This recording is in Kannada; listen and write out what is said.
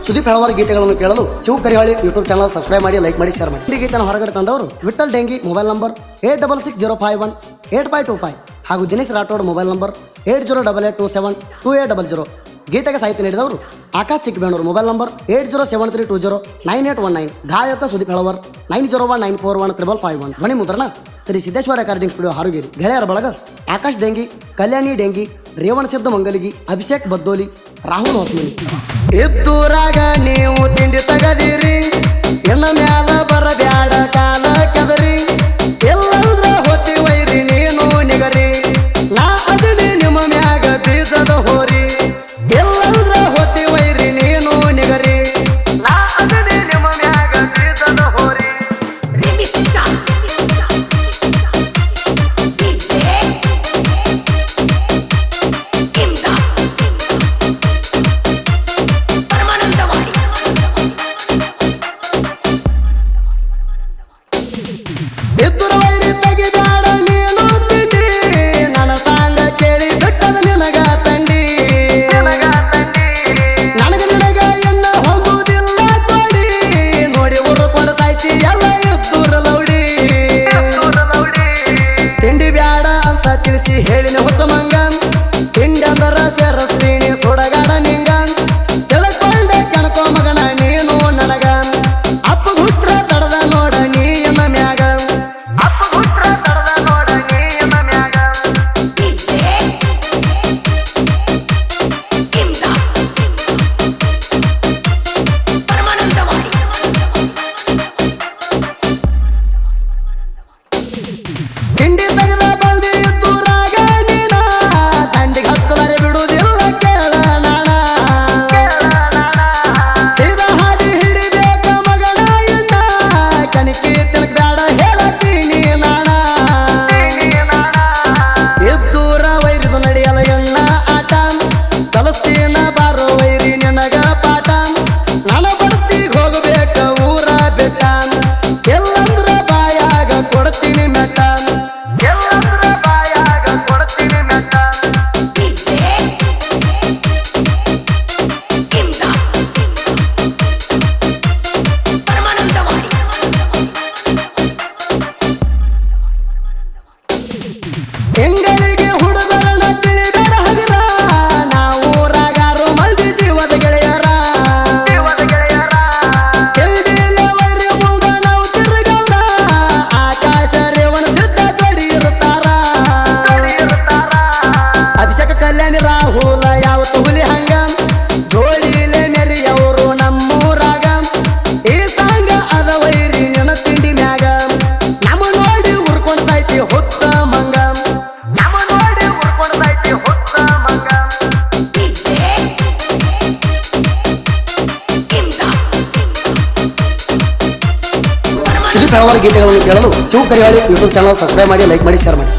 ಸುದೀಪ್ ಹೆಳವಾರ ಗೀತೆಗಳನ್ನು ಕೇಳಲು Shiva Karihali YouTube channel subscribe ಮಾಡಿ, ಲೈಕ್ ಮಾಡಿ, ಶೇರ್ ಮಾಡಿ. ಈ ಗೀತೆಯನ್ನು ಹೊರಗಡೆ ತಂದವರು ವಿಠಲ್ ಡೆಂಗಿ, ಮೊಬೈಲ್ ನಂಬರ್ 8660518525 ಹಾಗೂ ದಿನೇಶ್ ರಾಠೋಡ್, ಮೊಬೈಲ್ ನಂಬರ್ 8088272800. ಗೀತೆಗೆ ಸಾಹಿತ್ಯ ನೀಡಿದವರು ಆಕಾಶ್ ಚಿಕ್ಕಬೇಣೂರು, ಮೊಬೈಲ್ ನಂಬರ್ 8073209819. ಗಾಯಕ ಸುದೀಪ್ ಹೆಳವಾರ್ 9019413551. ಧ್ವನಿ ಮುದ್ರಣ ಶ್ರೀ ಸಿದ್ದೇಶ್ವರ ರೆಕಾರ್ಡಿಂಗ್ ಸ್ಟುಡಿಯೋ, ಹಾರುಗೇರಿ. ಗೆಳೆಯರ ಬಳಗ ಆಕಾಶ್ ಡೆಂಗಿ, ಕಲ್ಯಾಣಿ ಡೆಂಗಿ, ರೇವಣ ಸಿದ್ಧ ಮಂಗಲಿಗಿ, ಅಭಿಷೇಕ್ ಬದ್ದೋಲಿ, ರಾಹುಲ್ ಹೊಸ್ಮನಿ. ಇದ್ದೂರಾಗ ನೀವು ತಿಂಡಿ ತಗದಿರಿ, ಎನ್ನ ಮ್ಯಾಲ ಬರಬ್ಯಾಡ ಕಾಲ ಕೆದರಿ, ಎಲ್ಲಂದ್ರ ಹೊತ್ತಿ ವೈರಿ ನೀನು ನಿಗರಿ, ನಾ ಅದನಿ ನಿಮ್ಮ ಮ್ಯಾಗ ಬೀಜದ ಹೋರಿ, ಎಲ್ಲಂದ್ರ ಹೊತ್ತಿ ವೈರಿ ನೀನು ನಿಗರಿ, ನಾ ಅದನಿ ನಿಮ್ಮ ಮ್ಯಾಗ ಬೀಜದ ಹೋರಿ. ಎದ್ದುರ ವೈರಿ ತೆಗಿಬ್ಯಾಡ ನೀನು ತಿಂಡಿ, ನನ್ನ ಸಾಂಗ ಕೇಳಿ ಬಿಟ್ಟದ ನಿನಗ ತಂಡಿ, ನನಗ ನಿನಗ ಎನ್ನ ಹೊಂದುವುದಿಲ್ಲ ಕೊಡಿ, ನೋಡಿ ಉರುಕೊಂಡು ಸಾಯ್ತಿ ಎಲ್ಲ ಎದ್ದುರ ಲೌಡಿ. ತಿಂಡಿ ಬ್ಯಾಡ ಅಂತ ತಿಳಿಸಿ ಹೇಳಿನ ಹೊಸ ಮಂಗ, ತಿಂಡಿ ಅಂದರ ಸೇರಸ್ತೀನಿ ಸುಡಗಾಡ ನಿಂಗ, ತಿಳ್ಕೊಂಡೆ ಕಣಕೋ ಮಗನ ನೀನು ನನಗ, ಅಪ್ಪ ಹುಟ್ರ ತಡದ ನೋಡ ನೀ ಎನ್ನ ಮ್ಯಾಗ, ತಿಂಡಿ ತೆಗೆದ ಬಂದಿ ಇದ್ದೂರಾಗ ನೀನ, ತಂಡಿಗೆ ಹತ್ತಲಾರೆ ಬಿಡುವುದಿಲ್ಲ ಕೇಳ ನಾಣ, ಸೀದಾ ಹಾದಿ ಹಿಡಿಬೇಕ ಮಗನ ಎನ್ನ, ಕಣಿಕಿ ತಿಳ್ಕ್ಬ್ಯಾಡ ಹೇಳತೀನಿ ನಾಣ, ಇದ್ದೂರ ವೈರಿದು ನಡೆಯಲ ಎನ್ನ ಆಟ, ಕಲಿಸ್ತೀನ ಬಾರೋ ವೈರಿ ನಿನಗ ಪಾಠ, ನನ್ನ ಬಡ್ತಿಗೆ ಹೋಗಬೇಕ ಊರ ಬೆಟ್ಟ, ಎಲ್ಲಂದ್ರ ಬಾಯಾಗ ಕೊಡ್ತೀನಿ ಮೆಟ್ಟ, ಎಲ್ಲಂದ್ರ ಬಾಯಾಗ ಕೊಡ್ತೀನಿ ಮೆಟ್ಟ. ಹೆಂಗಳಿಗೆ ಹುಡುಗರನ್ನ ತಿಳಿಬೇಡ ಹಗರ, ನಾವು ರಾಗಾರು ಮಲ್ದಿ ಜೀವದ ಗೆಳೆಯರ, ತಿಳಿದಿಲ್ಲ ವೈರಿ ಮುಂದ ನಾವು ತಿರುಗವ್ರ, ಆಕಾಶ ರೇವಣ ಸಿದ್ಧ ಜೋಡಿ ಇರುತ್ತಾರ, ಅಭಿಷೇಕ ಕಲ್ಯಾಣಿ ರಾಹುಲ ಯಾವತ್ತು ಹುಲಿ ಹಂಗ, ಜೋಡಿಲೆ ಮೆರಿಯವರು ನಮ್ಮೂರಾಗ, ಈ ಸಾಂಗ ಅದ ವೈರಿ ನಿನ ತಿಂಡಿ ಮ್ಯಾಗ, ನಮ್ಮ ನೋಡಿ ಉರ್ಕೊಂಡು ಸಾಯ್ತಿ ಹೊತ್ತ ಮಂಗ, ನಮ್ಮ ನೋಡಿ ಉರ್ಕೊಂಡು ಸಾಯ್ತಿ ಹೊತ್ತ ಮಂಗ. ಸುದೀಪ್ ಹೆಳವಾರ ಗೀತೆಗಳನ್ನು ಕೇಳಲು Shiva Karihali YouTube channel subscribe ಮಾಡಿ, ಲೈಕ್ ಮಾಡಿ, ಶೇರ್ ಮಾಡಿ.